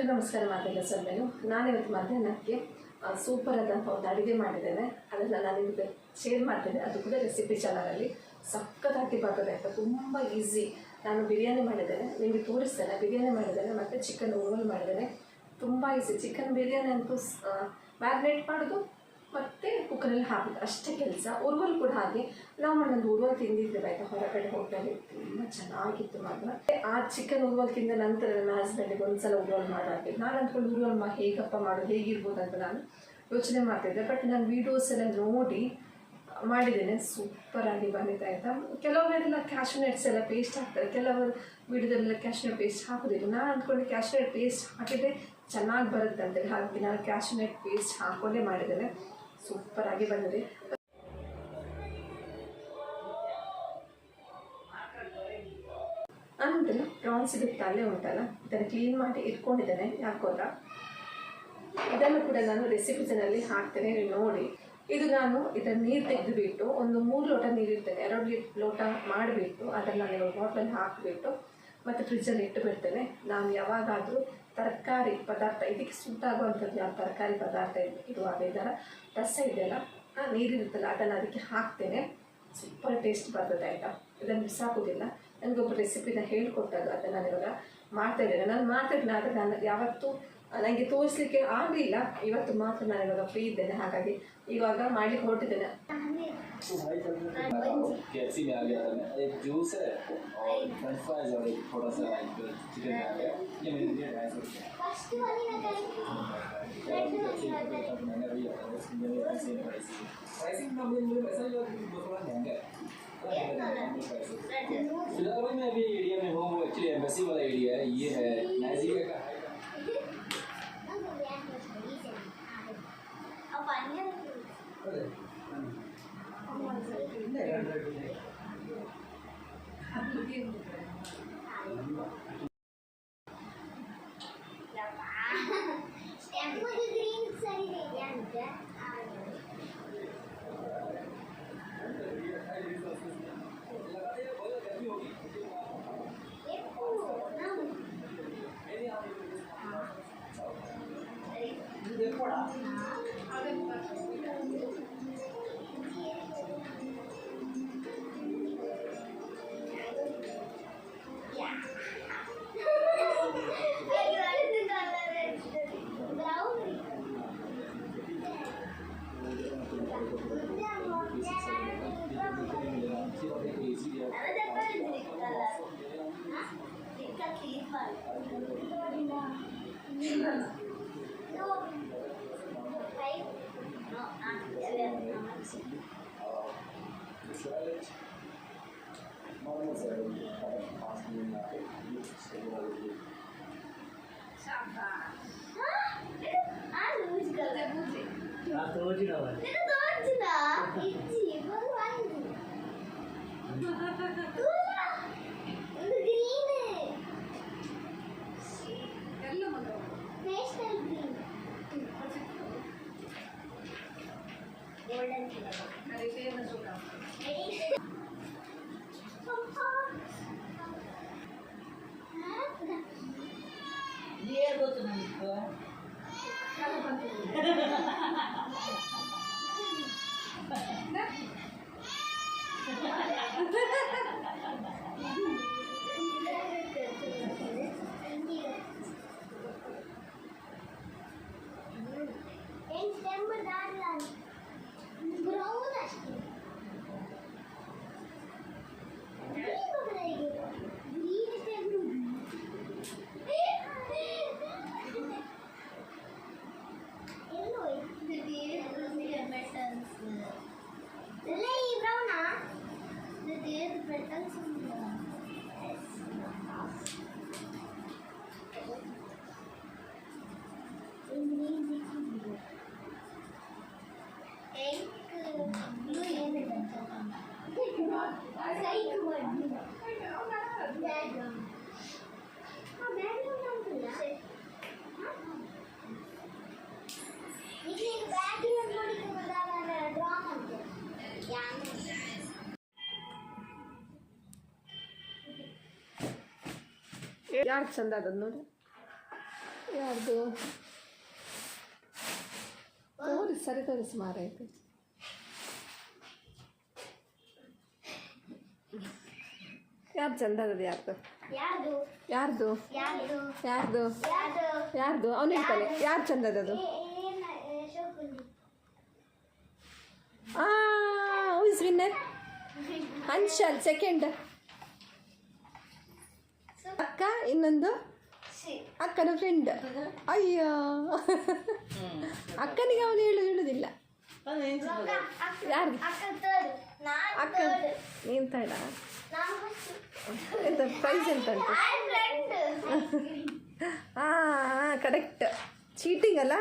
ನಮಸ್ಕಾರ ಮಾತೆಲ್ಲ ಸರ್ ನಾನಿವತ್ತು ಮಧ್ಯಾಹ್ನಕ್ಕೆ ಸೂಪರ್ ಆದಂಥ ಒಂದು ಅಡುಗೆ ಮಾಡಿದ್ದೇನೆ. ಅದನ್ನು ನಾನು ನಿಮಗೆ ಶೇರ್ ಮಾಡ್ತೇನೆ. ಅದು ಕೂಡ ರೆಸಿಪಿ ಚಾನಲಲ್ಲಿ ಸಖತ್ತಾಗಿ ಬರ್ತದೆ ಆಯಿತಾ. ತುಂಬ ಈಸಿ. ನಾನು ಬಿರಿಯಾನಿ ಮಾಡಿದ್ದೇನೆ, ನಿಮಗೆ ತೋರಿಸ್ತೇನೆ. ಬಿರಿಯಾನಿ ಮಾಡಿದ್ದೇನೆ ಮತ್ತು ಚಿಕನ್ ರೋಲ್ ಮಾಡಿದ್ದೇನೆ. ತುಂಬ ಈಸಿ. ಚಿಕನ್ ಬಿರಿಯಾನಿ ಅಂತೂ ಮ್ಯಾರಿನೇಟ್ ಮಾಡೋದು ಮತ್ತು ಕುಕ್ಕರಲ್ಲಿ ಹಾಕೋದು ಅಷ್ಟೇ ಕೆಲಸ. ಉರ್ವಲ್ ಕೂಡ ಹಾಗೆ. ನಾವು ನನ್ನೊಂದು ಉರ್ವಲ್ ತಿಂದಿದ್ದೇವೆ ಆಯಿತಾ, ಹೊರಗಡೆ ಹೋಟೆಲ್ ತುಂಬ ಚೆನ್ನಾಗಿತ್ತು ಮಾತ್ರ. ಆ ಚಿಕನ್ ಉರ್ವಲ್ ತಿಂದ ನಂತರ ನನ್ನ ಹಸ್ಬೆಂಡಿಗೆ ಒಂದು ಸಲ ಉರ್ವಲ್ ಮಾಡಾಕಿದ್ದು. ನಾನು ಅಂದ್ಕೊಂಡು ಉರ್ವಲ್ ಹೇಗಪ್ಪ ಮಾಡೋದು, ಹೇಗಿರ್ಬೋದು ಅಂತ ನಾನು ಯೋಚನೆ ಮಾಡ್ತಿದ್ದೆ. ಬಟ್ ನಾನು ವೀಡಿಯೋಸ್ ಎಲ್ಲ ನೋಡಿ ಮಾಡಿದ್ದೇನೆ. ಸೂಪರಾಗಿ ಬಂದಿದೆ ಆಯಿತಾ. ಕೆಲವರೆಲ್ಲ ಕ್ಯಾಶ್ಯೂನಟ್ಸ್ ಎಲ್ಲ ಪೇಸ್ಟ್ ಹಾಕ್ತಾರೆ, ಕೆಲವರು ವೀಡಿಯೋದಲ್ಲೆಲ್ಲ ಕ್ಯಾಶ್ಯೂನಟ್ ಪೇಸ್ಟ್ ಹಾಕೋದಿಲ್ಲ. ನಾನು ಅಂದ್ಕೊಂಡು ಕ್ಯಾಶ್ಯೂನಟ್ ಪೇಸ್ಟ್ ಹಾಕಿದರೆ ಚೆನ್ನಾಗಿ ಬರುತ್ತೆ ಅಂತೇಳಿ, ಹಾಗೆ ನಾನು ಕ್ಯಾಶ್ಯೂನಟ್ ಪೇಸ್ಟ್ ಹಾಕ್ಕೊಂಡೇ ಮಾಡಿದ್ದೇನೆ. ಸೂಪರಾಗಿ ಬಂದಿದೆ. ಆನಂತರ ಪ್ರಾನ್ಸ್ ಬಿಟ್ಟು ಅಲ್ಲೇ ಉಂಟಲ್ಲ, ಇದನ್ನು ಕ್ಲೀನ್ ಮಾಡಿ ಇಟ್ಕೊಂಡಿದ್ದೇನೆ. ಯಾಕೋಲ್ಲ ಇದನ್ನು ಕೂಡ ನಾನು ರೆಸಿಪೀಸಲ್ಲಿ ಹಾಕ್ತೇನೆ, ನೋಡಿ. ಇದು ನಾನು ಇದನ್ನು ನೀರು ತೆಗೆದುಬಿಟ್ಟು ಒಂದು 3 ಲೋಟ ನೀರು ಇರ್ತೇನೆ, 2 ಲೋಟ ಮಾಡಿಬಿಟ್ಟು ಅದನ್ನು ನಾನು ಬಾಟ್ಲಲ್ಲಿ ಹಾಕಿಬಿಟ್ಟು ಮತ್ತು ಫ್ರಿಜ್ಜಲ್ಲಿ ಇಟ್ಟು ಬಿಡ್ತೇನೆ. ನಾನು ಯಾವಾಗಾದರೂ ತರಕಾರಿ ಪದಾರ್ಥ ಇದಕ್ಕೆ ಸೂಟ್ ಆಗುವಂಥದ್ದು ಯಾವ ತರಕಾರಿ ಪದಾರ್ಥ ಇರುವಾಗ ಇದರ ರಸ ಇದೆಯಲ್ಲ, ನೀರಿರುತ್ತಲ್ಲ, ಅದನ್ನು ಅದಕ್ಕೆ ಹಾಕ್ತೇನೆ. ಸೂಪರ್ ಟೇಸ್ಟ್ ಬರ್ತದೆ ಆಯಿತಾ. ಇದನ್ನು ಬಿಸಾಕೋದಿಲ್ಲ. ನನಗೊಬ್ಬ ರೆಸಿಪಿನ ಹೇಳಿಕೊಟ್ಟದ್ದು, ಅದನ್ನು ನಾನು ಇವಾಗ ಮಾಡ್ತಾಯಿದ್ದೇನೆ. ನಾನು ಮಾಡ್ತಿದ್ದೇನೆ, ಆದರೆ ನಾನು ಯಾವತ್ತೂ ನನಗೆ ತೋರಿಸಲಿಕ್ಕೆ ಆಗಲಿಲ್ಲ. ಇವತ್ತು ಮಾತ್ರ ನಾನು ಇವಾಗ ಫ್ರೀ ಇದ್ದೇನೆ, ಹಾಗಾಗಿ ಇವಾಗ ಮಾಡಲಿಕ್ಕೆ ಹೊರಟಿದ್ದೇನೆ. KFC में आ गया था मैं, एक जूस है और फ्रेंच फ्राइज और एक थोड़ा सा चिकन आ गया। ये मेरे लिए 250 रुपये। मैंने भी प्राइसिंग ना मुझे पैसा ही थोड़ा महंगा है। फिलहाल मैं अभी एरिया में हूँ, वो एक्चुअली एम्बेसी वाला एरिया है। ये है नाइजीरिया का है। ಯಾರು ಚಂದ ಅದನ್ನು ನೋಡಿ, ಯಾರ್ದು ತೋರಿಸಿ ಮಾರೈತೆ. ಯಾರು ಚಂದ ಅದದು? ಯಾರ್ದು ಅವನು ಹೇಳ್ತಾನೆ ಯಾರು ಚಂದ ಅದದು? Who is winner? ಹನ್ಶಲ್ ಸೆಕೆಂಡ್, ಅಕ್ಕ ಇನ್ನೊಂದು ಅಕ್ಕನ ಫ್ರೆಂಡ್. ಅಯ್ಯೋ ಅಕ್ಕನಿಗೆ ಅವನು ಹೇಳುವುದಿಲ್ಲ. ಯಾರಿಗೆ ಅಕ್ಕ? ನೀನು ತಡ ಎಂತ ಪ್ರೈಸ್ ಎಂತ ಉಂಟು? ಹಾಂ ಕರೆಕ್ಟ್. ಚೀಟಿಂಗ್ ಅಲ್ಲ,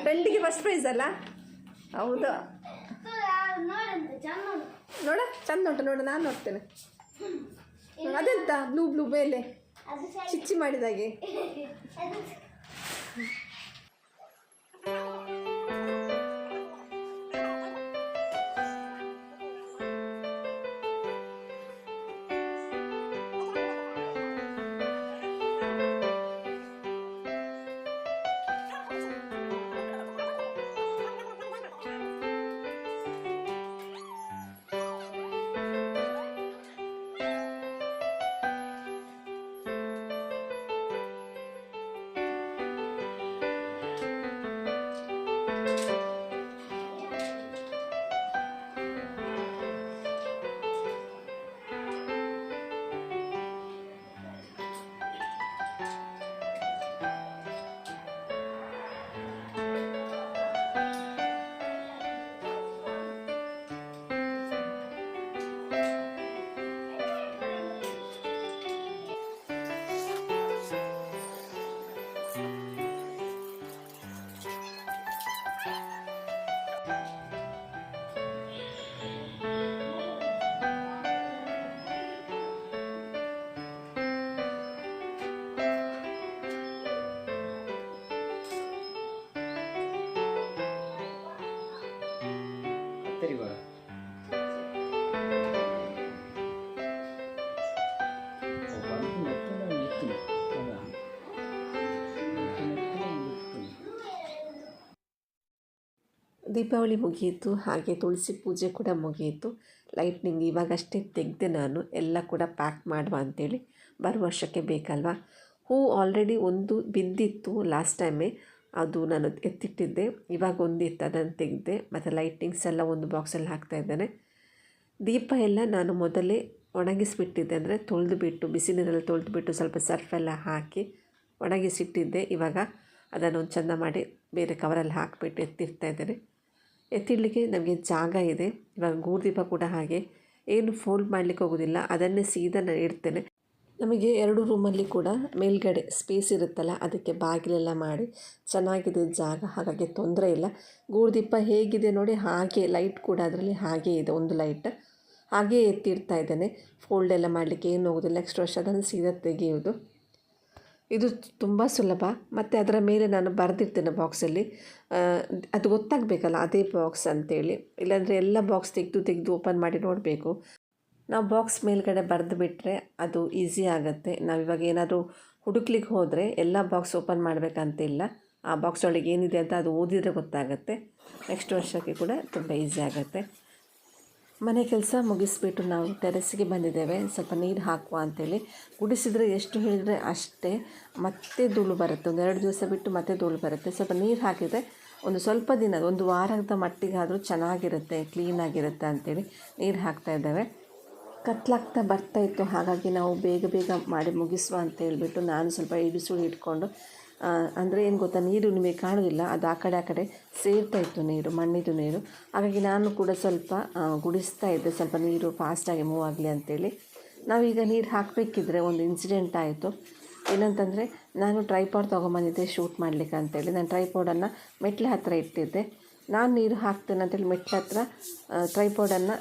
ಫ್ರೆಂಡಿಗೆ ಫಸ್ಟ್ ಪ್ರೈಸ್ ಅಲ್ಲ? ಹೌದು. ನೋಡ ಚಂದ ಉಂಟು ನೋಡು, ನಾನು ನೋಡ್ತೇನೆ. ಅದೆಂತ ಬ್ಲೂ ಮೇಲೆ ಚಿಚ್ಚಿ ಮಾಡಿದಾಗೆ. ದೀಪಾವಳಿ ಮುಗಿಯಿತು, ಹಾಗೆ ತುಳಸಿ ಪೂಜೆ ಕೂಡ ಮುಗಿಯಿತು. ಲೈಟ್ನಿಂಗ್ ಇವಾಗಷ್ಟೇ ತೆಗೆದೆ ನಾನು, ಎಲ್ಲ ಕೂಡ ಪ್ಯಾಕ್ ಮಾಡುವ ಅಂಥೇಳಿ. ಬರುವ ವರ್ಷಕ್ಕೆ ಬೇಕಲ್ವ. ಹೂ ಆಲ್ರೆಡಿ ಒಂದು ಬಿದ್ದಿತ್ತು ಲಾಸ್ಟ್ ಟೈಮೇ, ಅದು ನಾನು ಎತ್ತಿಟ್ಟಿದ್ದೆ. ಇವಾಗ ಒಂದಿತ್ತು, ಅದನ್ನು ತೆಗೆದೆ. ಮತ್ತು ಲೈಟಿಂಗ್ಸ್ ಎಲ್ಲ ಒಂದು ಬಾಕ್ಸಲ್ಲಿ ಹಾಕ್ತಾಯಿದ್ದೇನೆ. ದೀಪ ಎಲ್ಲ ನಾನು ಮೊದಲೇ ಒಣಗಿಸಿಬಿಟ್ಟಿದ್ದೆ, ಅಂದರೆ ತೊಳೆದುಬಿಟ್ಟು ಬಿಸಿ ನೀರಲ್ಲಿ ತೊಳೆದುಬಿಟ್ಟು ಸ್ವಲ್ಪ ಸರ್ಫೆಲ್ಲ ಹಾಕಿ ಒಣಗಿಸಿಟ್ಟಿದ್ದೆ. ಇವಾಗ ಅದನ್ನು ಒಂದು ಚೆಂದ ಮಾಡಿ ಬೇರೆ ಕವರಲ್ಲಿ ಹಾಕಿಬಿಟ್ಟು ಎತ್ತಿಡ್ತಾಯಿದ್ದೇನೆ. ಎತ್ತಿಡಲಿಕ್ಕೆ ನಮಗೆ ಜಾಗ ಇದೆ. ಇವಾಗ ಗೂಡುದೀಪ ಕೂಡ ಹಾಗೆ ಏನು ಫೋಲ್ಡ್ ಮಾಡಲಿಕ್ಕೆ ಹೋಗೋದಿಲ್ಲ, ಅದನ್ನೇ ಸೀದಾ ನಾನು ಇಡ್ತೇನೆ. ನಮಗೆ 2 ರೂಮಲ್ಲಿ ಕೂಡ ಮೇಲ್ಗಡೆ ಸ್ಪೇಸ್ ಇರುತ್ತಲ್ಲ, ಅದಕ್ಕೆ ಬಾಗಿಲೆಲ್ಲ ಮಾಡಿ ಚೆನ್ನಾಗಿದೆ ಜಾಗ, ಹಾಗಾಗಿ ತೊಂದರೆ ಇಲ್ಲ. ಗೂಡುದೀಪ ಹೇಗಿದೆ ನೋಡಿ, ಹಾಗೆ ಲೈಟ್ ಕೂಡ ಅದರಲ್ಲಿ ಹಾಗೇ ಇದೆ, ಒಂದು ಲೈಟ್ ಹಾಗೇ ಎತ್ತಿಡ್ತಾ ಇದ್ದೇನೆ. ಫೋಲ್ಡ್ ಎಲ್ಲ ಮಾಡಲಿಕ್ಕೆ ಏನು ಹೋಗೋದಿಲ್ಲ. ನೆಕ್ಸ್ಟ್ ವರ್ಷ ಅದನ್ನು ಸೀದಾ ತೆಗೆಯೋದು. ಇದು ತುಂಬ ಸುಲಭ. ಮತ್ತು ಅದರ ಮೇಲೆ ನಾನು ಬರೆದಿರ್ತೇನೆ ಬಾಕ್ಸಲ್ಲಿ, ಅದು ಗೊತ್ತಾಗಬೇಕಲ್ಲ ಅದೇ ಬಾಕ್ಸ್ ಅಂತೇಳಿ. ಇಲ್ಲಾಂದರೆ ಎಲ್ಲ ಬಾಕ್ಸ್ ತೆಗೆದು ಓಪನ್ ಮಾಡಿ ನೋಡಬೇಕು. ನಾವು ಬಾಕ್ಸ್ ಮೇಲ್ಗಡೆ ಬರೆದು ಬಿಟ್ಟರೆ ಅದು ಈಸಿ ಆಗುತ್ತೆ. ನಾವಿವಾಗ ಏನಾದರೂ ಹುಡುಕ್ಲಿಕ್ಕೆ ಹೋದರೆ ಎಲ್ಲ ಬಾಕ್ಸ್ ಓಪನ್ ಮಾಡಬೇಕಂತಿಲ್ಲ. ಆ ಬಾಕ್ಸ್ ಒಳಗೆ ಏನಿದೆ ಅಂತ ಅದು ಓದಿದರೆ ಗೊತ್ತಾಗುತ್ತೆ. ನೆಕ್ಸ್ಟ್ ವರ್ಷಕ್ಕೆ ಕೂಡ ತುಂಬ ಈಸಿ ಆಗುತ್ತೆ. ಮನೆ ಕೆಲಸ ಮುಗಿಸ್ಬಿಟ್ಟು ನಾವು ಟೆರೆಸ್ಸಿಗೆ ಬಂದಿದ್ದೇವೆ. ಸ್ವಲ್ಪ ನೀರು ಹಾಕುವ ಅಂಥೇಳಿ. ಗುಡಿಸಿದರೆ ಎಷ್ಟು ಹೇಳಿದರೆ ಅಷ್ಟೇ, ಮತ್ತೆ ಧೂಳು ಬರುತ್ತೆ. 1-2 ದಿವಸ ಬಿಟ್ಟು ಮತ್ತೆ ಧೂಳು ಬರುತ್ತೆ. ಸ್ವಲ್ಪ ನೀರು ಹಾಕಿದರೆ ಒಂದು ಸ್ವಲ್ಪ ದಿನ, ಒಂದು ವಾರದ ಮಟ್ಟಿಗಾದರೂ ಚೆನ್ನಾಗಿರುತ್ತೆ, ಕ್ಲೀನಾಗಿರುತ್ತೆ ಅಂಥೇಳಿ ನೀರು ಹಾಕ್ತಾಯಿದ್ದೇವೆ. ಕತ್ಲಾಗ್ತಾ ಬರ್ತಾಯಿತ್ತು, ಹಾಗಾಗಿ ನಾವು ಬೇಗ ಮಾಡಿ ಮುಗಿಸುವ ಅಂತ ಹೇಳ್ಬಿಟ್ಟು ನಾನು ಸ್ವಲ್ಪ ಇಡಿಸುಳಿ ಇಟ್ಕೊಂಡು, ಅಂದರೆ ಏನು ಗೊತ್ತಾ, ನೀರು ನಿಮಗೆ ಕಾಣೋದಿಲ್ಲ, ಅದು ಆ ಕಡೆ ಸೇರ್ತಾ ಇತ್ತು ನೀರು, ಮಣ್ಣಿದು ನೀರು. ಹಾಗಾಗಿ ನಾನು ಕೂಡ ಸ್ವಲ್ಪ ಗುಡಿಸ್ತಾ ಇದ್ದೆ, ಸ್ವಲ್ಪ ನೀರು ಫಾಸ್ಟಾಗಿ ಮೂವ್ ಆಗಲಿ ಅಂಥೇಳಿ. ನಾವೀಗ ನೀರು ಹಾಕಬೇಕಿದ್ರೆ ಒಂದು ಇನ್ಸಿಡೆಂಟ್ ಆಯಿತು. ಏನಂತಂದರೆ, ನಾನು ಟ್ರೈಪಾಡ್ ತೊಗೊಂಬಂದಿದ್ದೆ ಶೂಟ್ ಮಾಡಲಿಕ್ಕೆ ಅಂತೇಳಿ. ನಾನು ಟ್ರೈಪಾಡನ್ನು ಮೆಟ್ಲ ಹತ್ತಿರ ಇಟ್ಟಿದ್ದೆ. ನಾನು ನೀರು ಹಾಕ್ತೇನೆ ಅಂತೇಳಿ ಮೆಟ್ಲ ಹತ್ರ ಟ್ರೈಪಾಡನ್ನು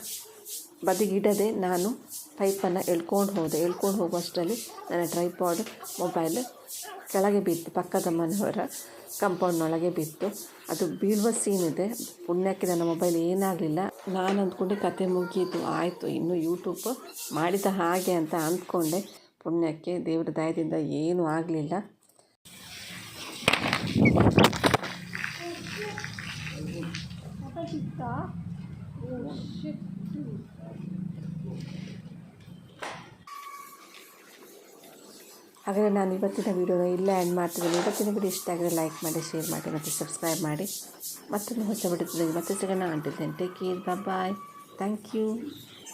ಬದಿಗಿಡದೆ ನಾನು ಪೈಪನ್ನು ಎಳ್ಕೊಂಡು ಹೋಗುವಷ್ಟರಲ್ಲಿ ನನ್ನ ಟ್ರೈಪಾಡ್ ಮೊಬೈಲ್ ಕೆಳಗೆ ಬಿತ್ತು, ಪಕ್ಕದ ಮನೆಯವರ ಕಂಪೌಂಡ್ನೊಳಗೆ ಬಿತ್ತು. ಅದು ಬೀಳುವ ಸೀನ್ ಇದೆ. ಪುಣ್ಯಕ್ಕೆ ನನ್ನ ಮೊಬೈಲ್ ಏನಾಗಲಿಲ್ಲ. ನಾನು ಅಂದ್ಕೊಂಡೆ ಕತೆ ಮುಗಿಯಿತು, ಆಯಿತು, ಇನ್ನು ಯೂಟ್ಯೂಬ್ ಮಾಡಿದ ಹಾಗೆ ಅಂತ ಅಂದ್ಕೊಂಡೆ. ಪುಣ್ಯಕ್ಕೆ ದೇವರ ದಯದಿಂದ ಏನೂ ಆಗಲಿಲ್ಲ. ಹಾಗಾದರೆ ನಾನು ಇವತ್ತಿನ ವೀಡಿಯೋನ ಇಲ್ಲೇ ಆ್ಯಡ್ ಮಾಡ್ತಿದ್ದೀನಿ. ಇವತ್ತಿನ ವೀಡಿಯೋ ಇಷ್ಟ ಆಗಿದ್ರೆ ಲೈಕ್ ಮಾಡಿ, ಶೇರ್ ಮಾಡಿ ಮತ್ತು ಸಬ್ಸ್ಕ್ರೈಬ್ ಮಾಡಿ. ಮತ್ತೊಂದು ಹೊಸ ವಿಡಿಯೋದಲ್ಲಿ ಮತ್ತೆ ಸಿಗೋಣ. Until then take care, bye, thank you.